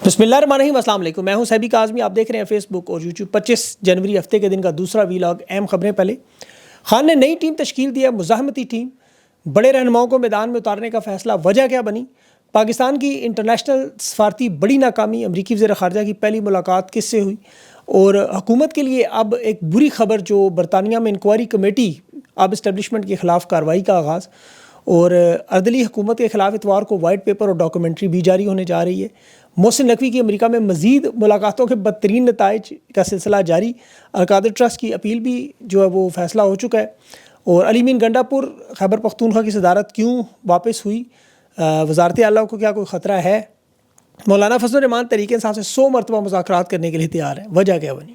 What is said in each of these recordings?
بسم اللہ الرحمن الرحیم، السلام علیکم۔ میں ہوں صحبی کاظمی، آپ دیکھ رہے ہیں فیس بک اور یوٹیوب۔ 25 جنوری ہفتے کے دن کا دوسرا ویلاگ۔ اہم خبریں پہلے۔ خان نے نئی ٹیم تشکیل دی ہے، مزاحمتی ٹیم۔ بڑے رہنماؤں کو میدان میں اتارنے کا فیصلہ، وجہ کیا بنی؟ پاکستان کی انٹرنیشنل سفارتی بڑی ناکامی، امریکی وزیر خارجہ کی پہلی ملاقات کس سے ہوئی؟ اور حکومت کے لیے اب ایک بری خبر، جو برطانیہ میں انکوائری کمیٹی اب اسٹیبلشمنٹ کے خلاف کارروائی کا آغاز، اور اردلی حکومت کے خلاف اتوار کو وائٹ پیپر اور ڈاکومنٹری بھی جاری ہونے جا رہی ہے۔ محسن نقوی کی امریکہ میں مزید ملاقاتوں کے بدترین نتائج کا سلسلہ جاری۔ القادر ٹرسٹ کی اپیل بھی جو ہے وہ فیصلہ ہو چکا ہے۔ اور علی مین گنڈا پور خیبر پختونخوا کی صدارت کیوں واپس ہوئی؟ وزارت اعلیٰ کو کیا کوئی خطرہ ہے؟ مولانا فضل الرحمان تحریک انصاف سے 100 مرتبہ مذاکرات کرنے کے لیے تیار ہیں، وجہ کیا بنی؟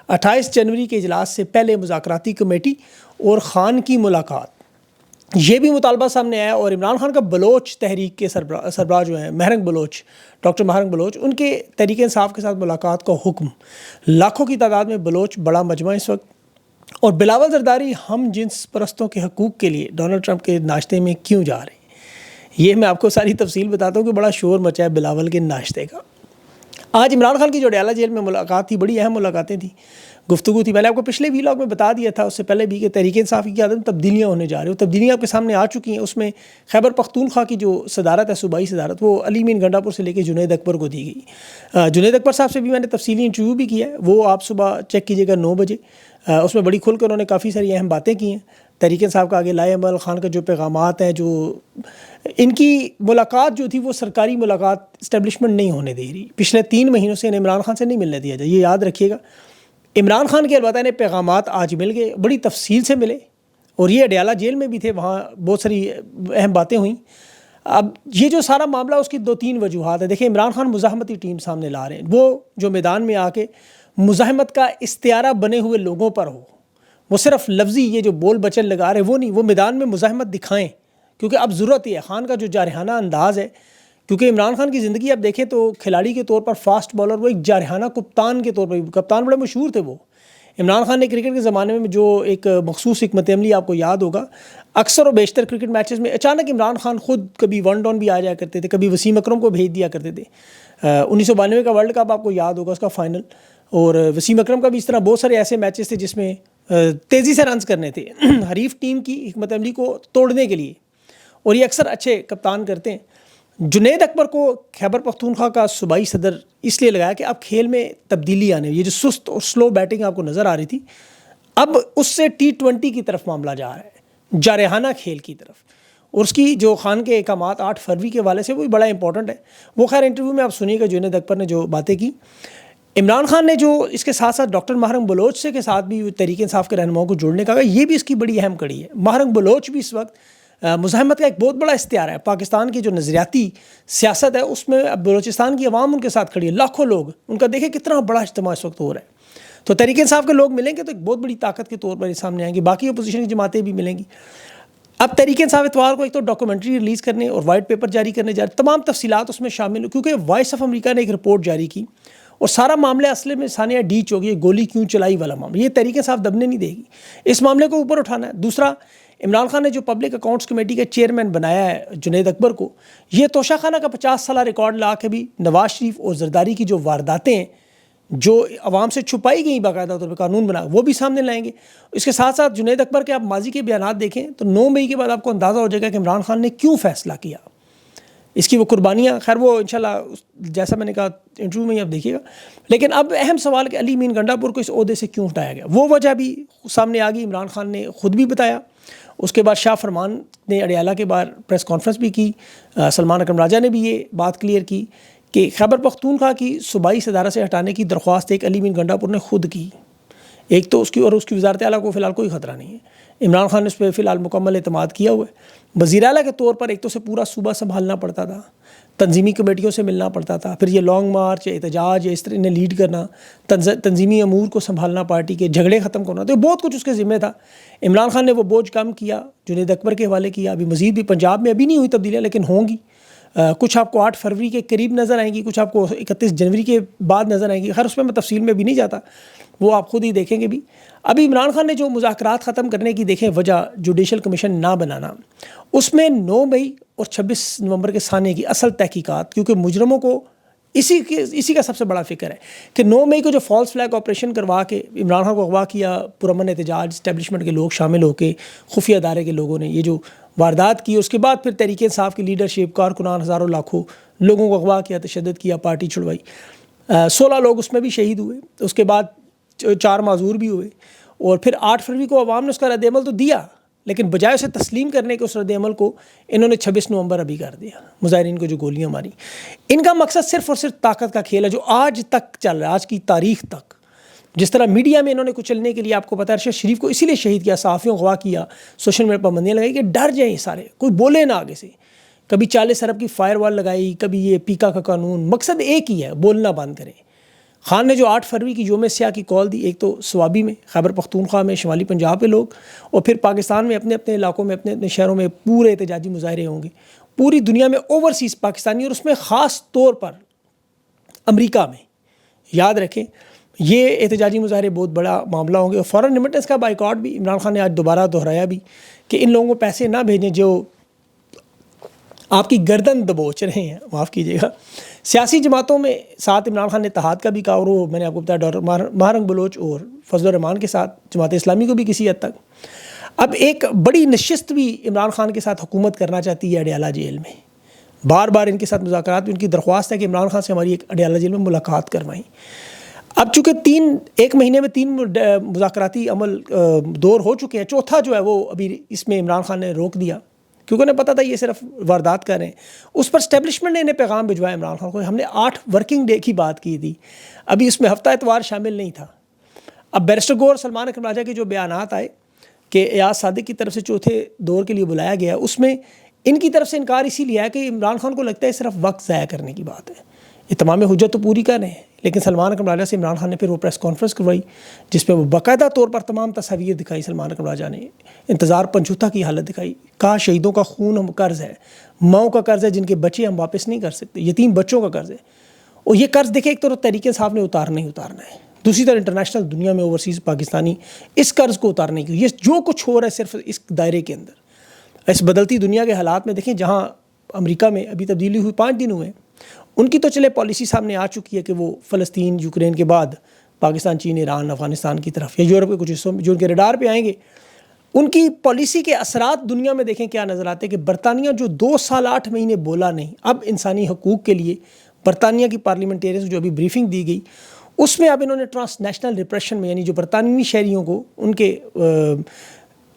28 جنوری کے اجلاس سے پہلے مذاکراتی کمیٹی اور خان کی ملاقات، یہ بھی مطالبہ سامنے آیا۔ اور عمران خان کا بلوچ تحریک کے سربراہ جو ہیں مہرنگ بلوچ، ڈاکٹر مہرنگ بلوچ، ان کے تحریک انصاف کے ساتھ ملاقات کا حکم۔ لاکھوں کی تعداد میں بلوچ بڑا مجمع اس وقت۔ اور بلاول زرداری ہم جنس پرستوں کے حقوق کے لیے ڈونلڈ ٹرمپ کے ناشتے میں کیوں جا رہے ہیں؟ یہ میں آپ کو ساری تفصیل بتاتا ہوں کہ بڑا شور مچا ہے بلاول کے ناشتے کا۔ آج عمران خان کی جو اڈیالہ جیل میں ملاقات تھی، بڑی اہم ملاقاتیں تھیں، گفتگو تھی۔ میں نے آپ کو پچھلے ویلاگ میں بتا دیا تھا، اس سے پہلے بھی، کہ تحریک انصاف کی قیادت میں تبدیلیاں ہونے جا رہی ہیں۔ تبدیلیاں آپ کے سامنے آ چکی ہیں۔ اس میں خیبر پختونخوا کی جو صدارت ہے، صوبائی صدارت، وہ علی مین گنڈا پور سے لے کے جنید اکبر کو دی گئی۔ جنید اکبر صاحب سے بھی میں نے تفصیلی انٹرویو بھی کیا ہے، وہ آپ صبح چیک کیجیے گا 9 بجے۔ اس میں بڑی کھل کر انہوں نے کافی ساری اہم باتیں کی ہیں۔ تحریک انصاف کا آگے لائے عمل، خان کا جو پیغامات ہیں، جو ان کی ملاقات جو تھی وہ سرکاری ملاقات اسٹیبلشمنٹ نہیں ہونے دے رہی۔ پچھلے 3 مہینوں سے انہیں عمران خان سے نہیں ملنے دیا جائے، یہ یاد رکھیے گا۔ عمران خان کے البتہ انہیں پیغامات آج مل گئے، بڑی تفصیل سے ملے، اور یہ اڈیالہ جیل میں بھی تھے، وہاں بہت ساری اہم باتیں ہوئیں۔ اب یہ جو سارا معاملہ، اس کی 2-3 وجوہات ہیں۔ دیکھیں، عمران خان مزاحمتی ٹیم سامنے لا رہے ہیں، وہ جو میدان میں آ کے مزاحمت کا استعارہ بنے ہوئے لوگوں پر ہو، وہ صرف لفظی یہ جو بول بچن لگا رہے وہ نہیں، وہ میدان میں مزاحمت دکھائیں، کیونکہ اب ضرورت ہی ہے۔ خان کا جو جارحانہ انداز ہے، کیونکہ عمران خان کی زندگی آپ دیکھیں تو کھلاڑی کے طور پر فاسٹ بالر، وہ ایک جارحانہ کپتان کے طور پر، کپتان بڑے مشہور تھے وہ۔ عمران خان نے کرکٹ کے زمانے میں جو ایک مخصوص حکمت عملی آپ کو یاد ہوگا، اکثر و بیشتر کرکٹ میچز میں اچانک عمران خان خود کبھی 1 ڈاؤن بھی آ جایا کرتے تھے، کبھی وسیم اکرم کو بھیج دیا کرتے تھے۔ 1992 کا ورلڈ کپ آپ کو یاد ہوگا، اس کا فائنل، اور وسیم اکرم کا بھی اس طرح بہت سارے ایسے میچز تھے جس میں تیزی سے رنز کرنے تھے حریف ٹیم کی حکمت عملی کو توڑنے کے لیے، اور یہ اکثر اچھے کپتان کرتے ہیں۔ جنید اکبر کو خیبر پختونخوا کا صوبائی صدر اس لیے لگایا کہ اب کھیل میں تبدیلی آنے، یہ جو سست اور سلو بیٹنگ آپ کو نظر آ رہی تھی، اب اس سے T20 کی طرف معاملہ جا رہا ہے، جارحانہ کھیل کی طرف۔ اور اس کی جو خان کے احکامات 8 فروری کے حوالے سے، وہ بھی بڑا امپورٹنٹ ہے۔ وہ خیر انٹرویو میں آپ سنیے گا، جنید اکبر نے جو باتیں کی۔ عمران خان نے جو اس کے ساتھ ساتھ ڈاکٹر مہرنگ بلوچ سے کے ساتھ بھی تحریک انصاف کے رہنماؤں کو جوڑنے کا، یہ بھی اس کی بڑی اہم کڑی ہے۔ مہرنگ بلوچ بھی اس وقت مزاحمت کا ایک بہت بڑا استعارہ ہے۔ پاکستان کی جو نظریاتی سیاست ہے، اس میں اب بلوچستان کی عوام ان کے ساتھ کھڑی ہے، لاکھوں لوگ، ان کا دیکھیں کتنا بڑا اجتماع اس وقت ہو رہا ہے۔ تو تحریک انصاف کے لوگ ملیں گے تو ایک بہت بڑی طاقت کے طور پر سامنے آئیں گی، باقی اپوزیشن کی جماعتیں بھی ملیں گی۔ اب تحریک انصاف اتوار کو ایک تو ڈاکومنٹری ریلیز کرنے اور وائٹ پیپر جاری کرنے جا رہے، تمام تفصیلات اس میں شامل ہو، کیونکہ وائس آف امریکہ نے ایک رپورٹ جاری کی، اور سارا معاملہ اصل میں ثانیہ ڈیچ ہو گئی، گولی کیوں چلائی والا معاملہ، یہ تحریک انصاف دبنے نہیں دے گی، اس معاملے کو اوپر اٹھانا ہے۔ دوسرا، عمران خان نے جو پبلک اکاؤنٹس کمیٹی کا چیئرمین بنایا ہے جنید اکبر کو، یہ توشہ خانہ کا 50 سالہ ریکارڈ لا کے بھی نواز شریف اور زرداری کی جو وارداتیں ہیں، جو عوام سے چھپائی گئی باقاعدہ طور پر قانون بنا، وہ بھی سامنے لائیں گے۔ اس کے ساتھ ساتھ جنید اکبر کے آپ ماضی کے بیانات دیکھیں تو 9 مئی کے بعد آپ کو اندازہ ہو جائے گا کہ عمران خان نے کیوں فیصلہ کیا، اس کی وہ قربانیاں، خیر وہ انشاءاللہ جیسا میں نے کہا انٹرویو میں ہی آپ دیکھیے گا۔ لیکن اب اہم سوال کہ علی مین گنڈا پور کو اس عہدے سے کیوں ہٹایا گیا، وہ وجہ بھی سامنے آ گئی، عمران خان نے خود بھی بتایا۔ اس کے بعد شاہ فرمان نے اڈیالہ کے باہر پریس کانفرنس بھی کی، سلمان اکرم راجہ نے بھی یہ بات کلیئر کی کہ خیبر پختونخوا کی صوبائی صدارت سے ہٹانے کی درخواست ایک علی مین گنڈا پور نے خود کی، ایک تو اس کی، اور اس کی وزارت اعلیٰ کو فی الحال کوئی خطرہ نہیں ہے۔ عمران خان نے اس پہ فی الحال مکمل اعتماد کیا ہوا ہے۔ وزیر اعلیٰ کے طور پر ایک تو سے پورا صوبہ سنبھالنا پڑتا تھا، تنظیمی کمیٹیوں سے ملنا پڑتا تھا، پھر یہ لانگ مارچ یا احتجاج یا اس طرح انہیں لیڈ کرنا، تنظیمی امور کو سنبھالنا، پارٹی کے جھگڑے ختم کرنا، تو بہت کچھ اس کے ذمہ تھا۔ عمران خان نے وہ بوجھ کم کیا، جنید اکبر کے حوالے کیا۔ ابھی مزید بھی پنجاب میں ابھی نہیں ہوئی تبدیلیاں، لیکن ہوں گی، کچھ آپ کو 8 فروری کے قریب نظر آئیں گی، کچھ آپ کو 31 جنوری کے بعد نظر آئیں گی، خیر اس میں تفصیل میں بھی نہیں جاتا، وہ آپ خود ہی دیکھیں گے بھی۔ ابھی عمران خان نے جو مذاکرات ختم کرنے کی دیکھیں وجہ، جوڈیشل کمیشن نہ بنانا، اس میں 9 مئی اور 26 نومبر کے ثانیے کی اصل تحقیقات، کیونکہ مجرموں کو اسی کا سب سے بڑا فکر ہے کہ 9 مئی کو جو فالس فلیگ آپریشن کروا کے عمران خان کو اغوا کیا، پرامن احتجاج اسٹیبلشمنٹ کے لوگ شامل ہو کے، خفیہ ادارے کے لوگوں نے یہ جو واردات کی، اس کے بعد پھر تحریک انصاف کی لیڈرشپ، کارکنان ہزاروں لاکھوں لوگوں کو اغوا کیا، تشدد کیا، پارٹی چھڑوائی، 16 لوگ اس میں بھی شہید ہوئے، اس کے بعد 4 معذور بھی ہوئے، اور پھر 8 فروری کو عوام نے اس کا رد عمل تو دیا، لیکن بجائے اسے تسلیم کرنے کے اس رد عمل کو انہوں نے 26 نومبر ابھی کر دیا، مظاہرین کو جو گولیاں ماری۔ ان کا مقصد صرف اور صرف طاقت کا کھیل ہے جو آج تک چل رہا ہے، آج کی تاریخ تک۔ جس طرح میڈیا میں انہوں نے کچلنے کے لیے، آپ کو پتہ ہے ارشد شریف کو اسی لیے شہید کیا، صحافیوں کو اغوا کیا، سوشل میڈیا پابندیاں لگائی کہ ڈر جائیں سارے، کوئی بولے نہ آگے سے۔ کبھی 40 ارب کی فائر وال لگائی، کبھی یہ پیکا کا قانون، مقصد ایک ہی ہے، بولنا بند کریں۔ خان نے جو 8 فروری کی یوم سیاہ کی کال دی، ایک تو سوابی میں، خیبر پختونخوا میں، شمالی پنجاب کے لوگ، اور پھر پاکستان میں اپنے اپنے علاقوں میں، اپنے اپنے شہروں میں پورے احتجاجی مظاہرے ہوں گے، پوری دنیا میں اوورسیز پاکستانی، اور اس میں خاص طور پر امریکہ میں۔ یاد رکھیں یہ احتجاجی مظاہرے بہت بڑا معاملہ ہوں گے، اور فارن ریمیٹنس کا بائیکاٹ بھی عمران خان نے آج دوبارہ دہرایا بھی کہ ان لوگوں کو پیسے نہ بھیجیں جو آپ کی گردن دبوچ رہے ہیں، معاف کیجیے گا۔ سیاسی جماعتوں میں ساتھ عمران خان نے اتحاد کا بھی کہا، اور وہ میں نے آپ کو بتایا ڈاکٹر مہرنگ بلوچ اور فضل الرحمان کے ساتھ جماعت اسلامی کو بھی کسی حد تک۔ اب ایک بڑی نشست بھی عمران خان کے ساتھ حکومت کرنا چاہتی ہے اڈیالہ جیل میں، بار بار ان کے ساتھ مذاکرات بھی، ان کی درخواست ہے کہ عمران خان سے ہماری ایک اڈیالہ جیل میں ملاقات کروائیں۔ اب چونکہ ایک مہینے میں 3 مذاکراتی عمل دور ہو چکے ہیں، چوتھا جو ہے وہ ابھی اس میں عمران خان نے روک دیا، کیونکہ انہیں پتا تھا یہ صرف واردات کر رہے ہیں۔ اس پر اسٹیبلشمنٹ نے انہیں پیغام بھجوایا عمران خان کو، ہم نے 8 ورکنگ ڈے کی بات کی تھی، ابھی اس میں ہفتہ اتوار شامل نہیں تھا۔ اب بیرسٹر گور سلمان اکرم راجہ کے جو بیانات آئے کہ ایاز صادق کی طرف سے چوتھے دور کے لیے بلایا گیا، اس میں ان کی طرف سے انکار اسی لیے ہے کہ عمران خان کو لگتا ہے صرف وقت ضائع کرنے کی بات ہے، یہ تمام حجت تو پوری کر رہے ہیں۔ لیکن سلمان اکرم راجہ سے عمران خان نے پھر وہ پریس کانفرنس کروائی جس میں وہ باقاعدہ طور پر تمام تصاویر دکھائی، سلمان اکرم راجہ نے انتظار پنجوتا کی حالت دکھائی، کہا شہیدوں کا خون ہم قرض ہے، ماؤں کا قرض ہے جن کے بچے ہم واپس نہیں کر سکتے، یتیم بچوں کا قرض ہے۔ اور یہ قرض دیکھیں ایک طرف تحریک انصاف نے اتارنا ہی اتارنا ہے، دوسری طرف انٹرنیشنل دنیا میں اوورسیز پاکستانی اس قرض کو اتارنے کی، یہ جو کچھ ہو رہا ہے صرف اس دائرے کے اندر۔ اس بدلتی دنیا کے حالات میں دیکھیں، جہاں امریکہ میں ابھی تبدیلی ہوئی، 5 دن ہوئے، ان کی تو چلے پالیسی سامنے آ چکی ہے کہ وہ فلسطین، یوکرین کے بعد پاکستان، چین، ایران، افغانستان کی طرف یا یورپ کے کچھ حصوں میں جو ان کے ریڈار پہ آئیں گے، ان کی پالیسی کے اثرات دنیا میں دیکھیں کیا نظر آتے ہیں کہ برطانیہ جو 2 سال 8 مہینے بولا نہیں، اب انسانی حقوق کے لیے برطانیہ کی پارلیمنٹیرینز جو ابھی بریفنگ دی گئی، اس میں اب انہوں نے ٹرانس نیشنل ریپریشن میں، یعنی جو برطانوی شہریوں کو ان کے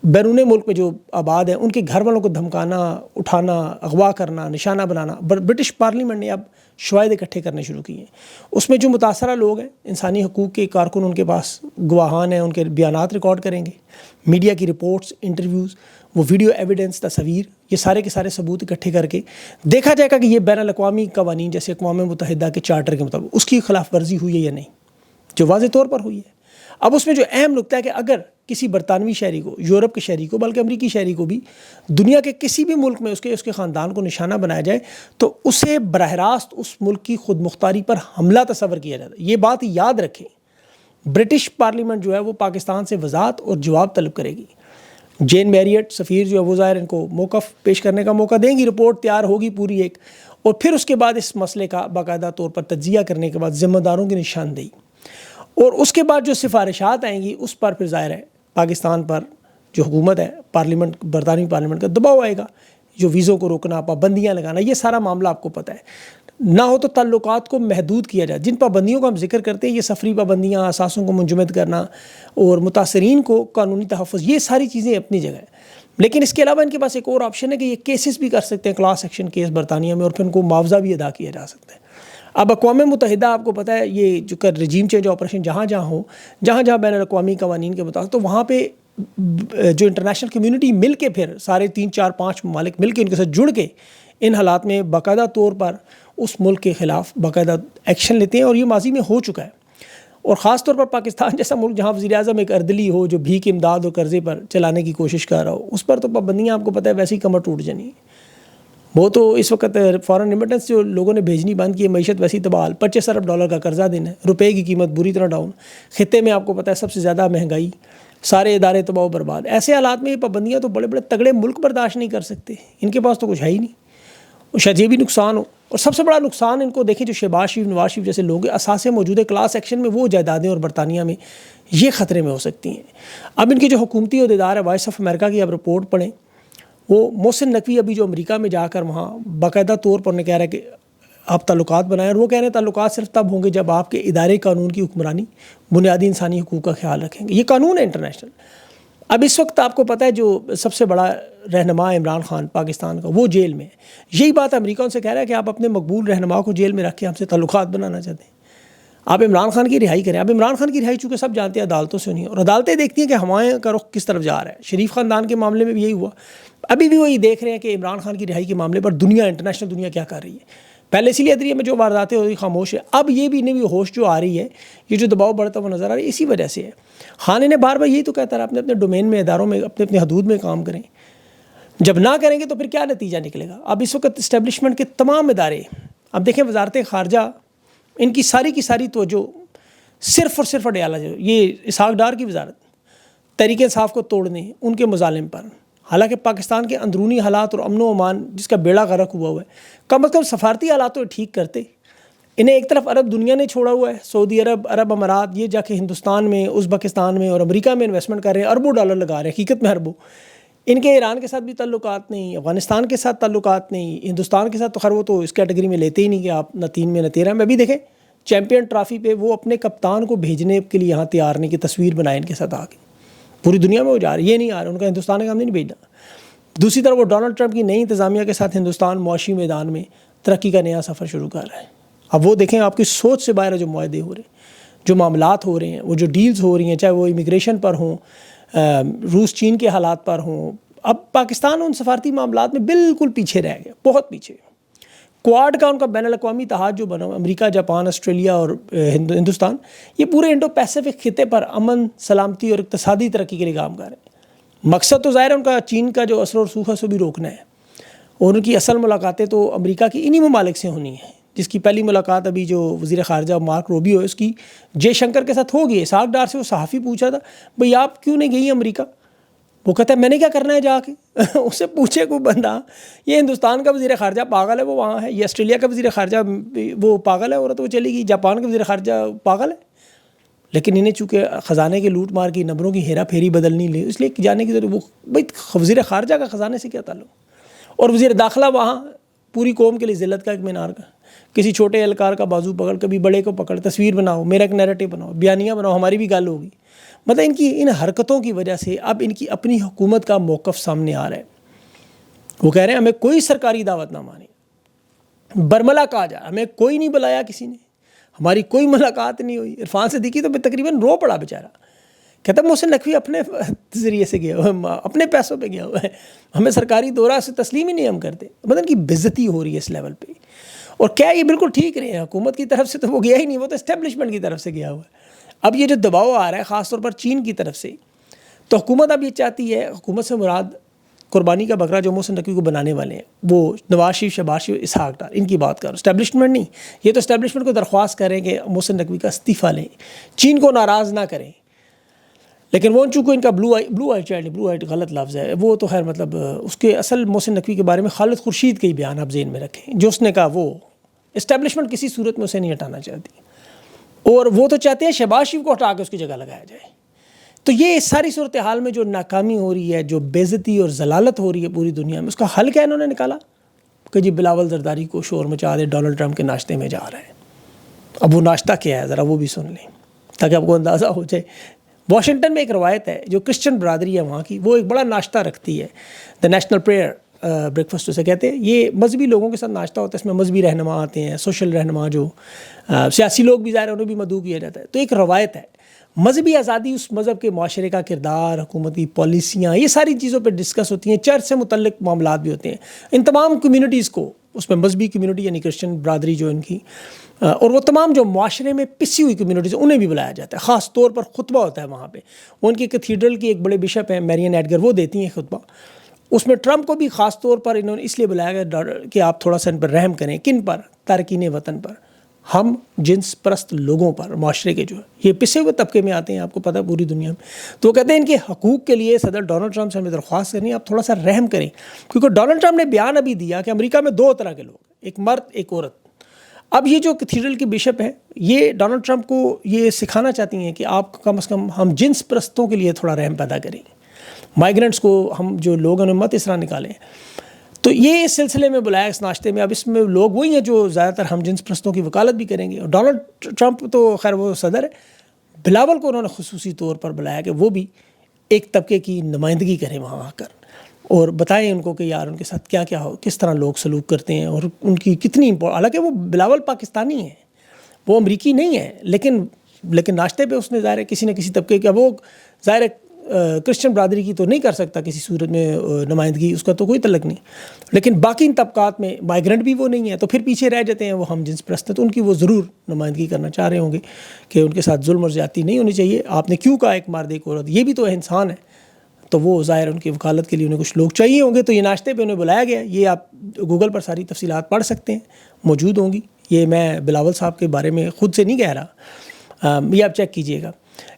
بیرون ملک میں جو آباد ہیں ان کے گھر والوں کو دھمکانا، اٹھانا، اغوا کرنا، نشانہ بنانا، برٹش پارلیمنٹ نے اب شواہد اکٹھے کرنے شروع کیے ہیں۔ اس میں جو متاثرہ لوگ ہیں، انسانی حقوق کے کارکن، ان کے پاس گواہان ہیں، ان کے بیانات ریکارڈ کریں گے، میڈیا کی رپورٹس، انٹرویوز، وہ ویڈیو ایویڈنس، تصاویر، یہ سارے کے سارے ثبوت اکٹھے کر کے دیکھا جائے گا کہ یہ بین الاقوامی قوانین جیسے اقوام متحدہ کے چارٹر کے مطابق اس کی خلاف ورزی ہوئی ہے یا نہیں، جو واضح طور پر ہوئی ہے۔ اب اس میں جو اہم نکتہ ہے کہ اگر کسی برطانوی شہری کو، یورپ کے شہری کو، بلکہ امریکی شہری کو بھی دنیا کے کسی بھی ملک میں اس کے خاندان کو نشانہ بنایا جائے تو اسے براہ راست اس ملک کی خود مختاری پر حملہ تصور کیا جاتا ہے۔ یہ بات یاد رکھیں، برٹش پارلیمنٹ جو ہے وہ پاکستان سے وضاحت اور جواب طلب کرے گی۔ جین میریٹ سفیر جو ہے وہ ظاہر ان کو موقف پیش کرنے کا موقع دیں گی، رپورٹ تیار ہوگی پوری ایک، اور پھر اس کے بعد اس مسئلے کا باقاعدہ طور پر تجزیہ کرنے کے بعد ذمہ داروں کی نشاندہی، اور اس کے بعد جو سفارشات آئیں گی اس پر پھر ظاہر ہے پاکستان پر جو حکومت ہے، پارلیمنٹ، برطانوی پارلیمنٹ کا دباؤ آئے گا، جو ویزوں کو روکنا، پابندیاں لگانا، یہ سارا معاملہ آپ کو پتہ ہے۔ نہ ہو تو تعلقات کو محدود کیا جائے، جن پابندیوں کا ہم ذکر کرتے ہیں، یہ سفری پابندیاں، اثاثوں کو منجمد کرنا اور متاثرین کو قانونی تحفظ، یہ ساری چیزیں اپنی جگہ ہیں، لیکن اس کے علاوہ ان کے پاس ایک اور آپشن ہے کہ یہ کیسز بھی کر سکتے ہیں، کلاس ایکشن کیس برطانیہ میں، اور پھر ان کو معاوضہ بھی ادا کیا جا سکتا ہے۔ اب اقوام متحدہ آپ کو پتہ ہے یہ جو رجیم چینج آپریشن جہاں جہاں بین الاقوامی قوانین کے مطابق، تو وہاں پہ جو انٹرنیشنل کمیونٹی مل کے پھر سارے 3 4 5 ممالک مل کے ان کے ساتھ جڑ کے ان حالات میں باقاعدہ طور پر اس ملک کے خلاف باقاعدہ ایکشن لیتے ہیں، اور یہ ماضی میں ہو چکا ہے۔ اور خاص طور پر پاکستان جیسا ملک جہاں وزیر اعظم ایک اردلی ہو جو بھیک امداد اور قرضے پر چلانے کی کوشش کر رہا ہو، اس پر تو پابندیاں آپ کو پتہ ہے ویسے ہی کمر ٹوٹ جانی ہے۔ وہ تو اس وقت فارن ریمیٹنس جو لوگوں نے بھیجنی بند کی ہے، معیشت ویسی تباہ، $25 ارب کا قرضہ دینا ہے، روپے کی قیمت بری طرح ڈاؤن، خطے میں آپ کو پتہ ہے سب سے زیادہ مہنگائی، سارے ادارے تباہ و برباد۔ ایسے حالات میں یہ پابندیاں تو بڑے بڑے تگڑے ملک برداشت نہیں کر سکتے، ان کے پاس تو کچھ ہے ہی نہیں، اور شاید یہ بھی نقصان ہو اور سب سے بڑا نقصان ان کو دیکھیں جو شہباز شریف نواز شریف جیسے لوگ ہیں، اثاثے موجود ہے کلاس ایکشن میں، وہ جائیدادیں اور برطانیہ میں یہ خطرے میں ہو سکتی ہیں۔ اب ان کی جو حکومتی عہدیدار ہے وائس آف امریکہ کی اب رپورٹ پڑھیں، وہ محسن نقوی ابھی جو امریکہ میں جا کر وہاں باقاعدہ طور پر انہیں کہہ رہا ہے کہ آپ تعلقات بنائیں، اور وہ کہہ رہے ہیں تعلقات صرف تب ہوں گے جب آپ کے ادارے قانون کی حکمرانی بنیادی انسانی حقوق کا خیال رکھیں گے۔ یہ قانون ہے انٹرنیشنل۔ اب اس وقت آپ کو پتہ ہے جو سب سے بڑا رہنما عمران خان پاکستان کا، وہ جیل میں ہے۔ یہی بات امریکہ ان سے کہہ رہا ہے کہ آپ اپنے مقبول رہنما کو جیل میں رکھ کے ہم سے تعلقات بنانا چاہتے ہیں، آپ عمران خان کی رہائی کریں۔ اب عمران خان کی رہائی چونکہ سب جانتے ہیں عدالتوں سے نہیں، اور عدالتیں دیکھتی ہیں کہ ہوائیں کا رخ کس طرف جا رہا ہے۔ شریف خاندان کے معاملے میں بھی یہی ہوا، ابھی بھی وہی دیکھ رہے ہیں کہ عمران خان کی رہائی کے معاملے پر دنیا، انٹرنیشنل دنیا کیا کر رہی ہے۔ پہلے اسی لیے عدلیہ میں جو وارداتیں ہوئی خاموش ہے، اب یہ بھی نہیں ہوش جو آ رہی ہے، یہ جو دباؤ بڑھتا ہوا نظر آ رہا ہے اسی وجہ سے ہے۔ خان نے بار بار یہی تو کہتا رہا اپنے اپنے ڈومین میں، اداروں میں، اپنے اپنے حدود میں کام کریں، جب نہ کریں گے تو پھر کیا نتیجہ نکلے گا۔ اب اس وقت اسٹیبلشمنٹ کے تمام ادارے، اب دیکھیں وزارت خارجہ، ان کی ساری توجہ صرف اور صرف اڈیالہ جو یہ اسحاق ڈار کی وزارت، تحریک انصاف کو توڑنے، ان کے مظالم پر، حالانکہ پاکستان کے اندرونی حالات اور امن و امان جس کا بیڑا غرق ہوا ہے، کم از کم سفارتی حالات تو ٹھیک کرتے۔ انہیں ایک طرف عرب دنیا نے چھوڑا ہوا ہے، سعودی عرب، عرب امارات، یہ جا کے ہندوستان میں، ازبکستان میں اور امریکہ میں انویسٹمنٹ کر رہے ہیں، اربوں ڈالر لگا رہے ہیں، حقیقت میں اربوں۔ ان کے ایران کے ساتھ بھی تعلقات نہیں، افغانستان کے ساتھ تعلقات نہیں، ہندوستان کے ساتھ تو خیر وہ تو اس کیٹیگری میں لیتے ہی نہیں کہ آپ نہ 3 میں نہ 13 میں۔ ابھی دیکھیں چیمپئن ٹرافی پہ وہ اپنے کپتان کو بھیجنے کے لیے یہاں تیار نہیں کہ تصویر بنائے ان کے ساتھ آ کے، پوری دنیا میں وہ جا رہے، یہ نہیں آ رہے، ان کا ہندوستان کا کام نہیں بھیجنا۔ دوسری طرف وہ ڈونلڈ ٹرمپ کی نئی انتظامیہ کے ساتھ ہندوستان معاشی میدان میں ترقی کا نیا سفر شروع کر رہا ہے۔ اب وہ دیکھیں آپ کی سوچ سے باہر جو معاہدے ہو رہے ہیں، جو معاملات ہو رہے ہیں، وہ جو ڈیلز ہو رہی ہیں، چاہے وہ امیگریشن پر ہوں، روس چین کے حالات پر ہوں، اب پاکستان ان سفارتی معاملات میں بالکل پیچھے رہ گیا، بہت پیچھے۔ کوارڈ کا ان کا بین الاقوامی اتحاد جو بنا، امریکہ، جاپان، آسٹریلیا اور ہندوستان، یہ پورے انڈو پیسفک خطے پر امن، سلامتی اور اقتصادی ترقی کے لیے کام کر رہے ہیں۔ مقصد تو ظاہر ہے ان کا چین کا جو اثر و رسوخ ہے اسے بھی روکنا ہے، اور ان کی اصل ملاقاتیں تو امریکہ کی انہی ممالک سے ہونی ہیں، جس کی پہلی ملاقات ابھی جو وزیر خارجہ مارک روبیو ہے اس کی جے شنکر کے ساتھ ہوگی۔ اسحاق ڈار سے وہ صحافی پوچھا تھا بھئی آپ کیوں نہیں گئی امریکہ؟ وہ کہتا ہے میں نے کیا کرنا ہے جا کے اسے پوچھے کوئی بندہ، یہ ہندوستان کا وزیر خارجہ پاگل ہے وہ وہاں ہے، یہ آسٹریلیا کا وزیر خارجہ وہ پاگل ہے عورت وہ چلی گئی، جاپان کا وزیر خارجہ پاگل ہے۔ لیکن انہیں چونکہ خزانے کے لوٹ مار کی، نمبروں کی ہیرا پھیری بدلنی لے، اس لیے جانے کی ضرورت، وہ بھائی وزیر خارجہ کا خزانے سے کیا تعلق؟ اور وزیر داخلہ وہاں پوری قوم کے لیے ذلت کا ایک مینار کا، کسی چھوٹے اہلکار کا بازو پکڑ، کبھی بڑے کو پکڑ، تصویر بناؤ، میرا ایک نیریٹو بناؤ، بیانیہ بناؤ، ہماری بھی گل ہوگی۔ مطلب ان حرکتوں کی وجہ سے اب ان کی اپنی حکومت کا موقف سامنے آ رہا ہے۔ وہ کہہ رہے ہیں ہمیں کوئی سرکاری دعوت نہ مانی، برملا کہا جا، ہمیں کوئی نہیں بلایا کسی نے، ہماری کوئی ملاقات نہیں ہوئی۔ عرفان صدیقی تو تقریباً رو پڑا بیچارہ، کہتا ہے محسن نقوی اپنے ذریعے سے گیا ہوا ہے، اپنے پیسوں پہ گیا ہوا ہے، ہمیں سرکاری دورہ سے تسلیم ہی نہیں ہم کرتے۔ مطلب ان کی بے عزتی ہو رہی ہے اس لیول پہ، اور کیا یہ بالکل ٹھیک رہے ہیں؟ حکومت کی طرف سے تو وہ گیا ہی نہیں، وہ تو اسٹیبلشمنٹ کی طرف سے گیا ہوا ہے۔ اب یہ جو دباؤ آ رہا ہے خاص طور پر چین کی طرف سے، تو حکومت اب یہ چاہتی ہے، حکومت سے مراد قربانی کا بکرا جو محسن نقوی کو بنانے والے ہیں وہ نواز شریف، شہباز شریف، اسحاق ڈار، ان کی بات کر رہا ہوں، اسٹیبلشمنٹ نہیں۔ یہ تو اسٹیبلشمنٹ کو درخواست کریں کہ محسن نقوی کا استعفیٰ لیں، چین کو ناراض نہ کریں، لیکن وہ چونکہ ان کا بلو آئی چائلڈ، بلو آئی غلط لفظ ہے وہ تو خیر، مطلب اس کے اصل محسن نقوی کے بارے میں خالد خورشید کے ہی بیان آپ ذہن میں رکھیں، جو اس نے کہا وہ اسٹیبلشمنٹ کسی صورت میں اسے نہیں ہٹانا چاہتی، اور وہ تو چاہتے ہیں شہباز شریف کو ہٹا کے اس کی جگہ لگایا جائے۔ تو یہ ساری صورتحال میں جو ناکامی ہو رہی ہے، جو بے عزتی اور ذلالت ہو رہی ہے پوری دنیا میں، اس کا حل کیا انہوں نے نکالا کہ جی بلاول زرداری کو شور مچا دے، ڈونلڈ ٹرمپ کے ناشتے میں جا رہا ہے۔ اب وہ ناشتہ کیا ہے ذرا وہ بھی سن لیں تاکہ آپ کو اندازہ ہو جائے۔ واشنگٹن میں ایک روایت ہے، جو کرسچن برادری ہے وہاں کی، وہ ایک بڑا ناشتہ رکھتی ہے، دا نیشنل پریئر بریک فاسٹ اسے کہتے ہیں۔ یہ مذہبی لوگوں کے ساتھ ناشتہ ہوتا ہے، اس میں مذہبی رہنما آتے ہیں، سوشل رہنما، جو سیاسی لوگ بھی ظاہر ہیں انہیں بھی مدعو کیا جاتا ہے۔ تو ایک روایت ہے، مذہبی آزادی، اس مذہب کے معاشرے کا کردار، حکومتی پالیسیاں، یہ ساری چیزوں پہ ڈسکس ہوتی ہیں، چرچ سے متعلق معاملات بھی ہوتے ہیں۔ ان تمام کمیونٹیز کو، اس میں مذہبی کمیونٹی یعنی کرسچن برادری جو ان کی، اور وہ تمام جو معاشرے میں پسی ہوئی کمیونٹیز انہیں بھی بلایا جاتا ہے، خاص طور پر خطبہ ہوتا ہے وہاں پہ۔ ان کی کیتھیڈرل کی ایک بڑے بشپ ہیں میرین ایڈگر، وہ دیتی ہیں خطبہ۔ اس میں ٹرمپ کو بھی خاص طور پر انہوں نے اس لیے بلایا گیا کہ آپ تھوڑا سا ان پر رحم کریں۔ کن پر؟ تارکین وطن پر، ہم جنس پرست لوگوں پر، معاشرے کے جو یہ پسے ہوئے طبقے میں آتے ہیں، آپ کو پتہ پوری دنیا میں۔ تو وہ کہتے ہیں ان کے حقوق کے لیے صدر ڈونلڈ ٹرمپ سے ہمیں درخواست کرنی ہے آپ تھوڑا سا رحم کریں، کیونکہ ڈونلڈ ٹرمپ نے بیان ابھی دیا کہ امریکہ میں 2 طرح کے لوگ ہیں، ایک مرد ایک عورت. اب یہ جو کیتھیڈرل کی بشپ ہیں یہ ڈونلڈ ٹرمپ کو یہ سکھانا چاہتی ہیں کہ آپ کم از کم ہم جنس پرستوں کے لیے تھوڑا رحم پیدا کریں, مائیگرنٹس کو ہم جو لوگ ہیں مت اس طرح نکالیں. تو یہ اس سلسلے میں بلایا اس ناشتے میں. اب اس میں لوگ وہی ہیں جو زیادہ تر ہم جنس پرستوں کی وکالت بھی کریں گے. اور ڈونلڈ ٹرمپ تو خیر وہ صدر ہے, بلاول کو انہوں نے خصوصی طور پر بلایا کہ وہ بھی ایک طبقے کی نمائندگی کریں وہاں آ کر اور بتائیں ان کو کہ یار ان کے ساتھ کیا کیا ہو, کس طرح لوگ سلوک کرتے ہیں اور ان کی کتنی حالانکہ وہ بلاول پاکستانی ہیں, وہ امریکی نہیں ہے, لیکن ناشتے پہ اس نے ظاہر ہے کسی نہ کسی طبقے کا, وہ ظاہر ہے کرسچن برادری کی تو نہیں کر سکتا کسی صورت میں نمائندگی, اس کا تو کوئی تعلق نہیں, لیکن باقی ان طبقات میں مائیگرنٹ بھی وہ نہیں ہے تو پھر پیچھے رہ جاتے ہیں, وہ ہم جنس پرست ہیں, تو ان کی وہ ضرور نمائندگی کرنا چاہ رہے ہوں گے کہ ان کے ساتھ ظلم اور زیادتی نہیں ہونی چاہیے. آپ نے کیوں کہا ایک مرد ایک عورت, یہ بھی تو انسان ہے, تو وہ ظاہر ان کی وکالت کے لیے انہیں کچھ لوگ چاہیے ہوں گے. تو یہ ناشتے پہ انہیں بلایا گیا, یہ آپ گوگل پر ساری تفصیلات پڑھ سکتے ہیں, موجود ہوں گی. یہ میں بلاول صاحب کے بارے میں خود سے نہیں کہہ رہا, یہ آپ چیک کیجئے گا.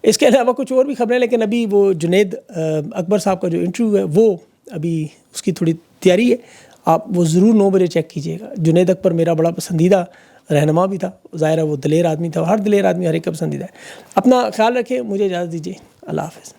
اس کے علاوہ کچھ اور بھی خبریں, لیکن ابھی وہ جنید اکبر صاحب کا جو انٹرویو ہے وہ ابھی اس کی تھوڑی تیاری ہے, آپ وہ ضرور 9 بجے چیک کیجئے گا. جنید اکبر میرا بڑا پسندیدہ رہنما بھی تھا, ظاہر ہے وہ دلیر آدمی تھا, ہر دلیر آدمی ہر ایک کا پسندیدہ ہے. اپنا خیال رکھیں, مجھے اجازت دیجیے, اللہ حافظ.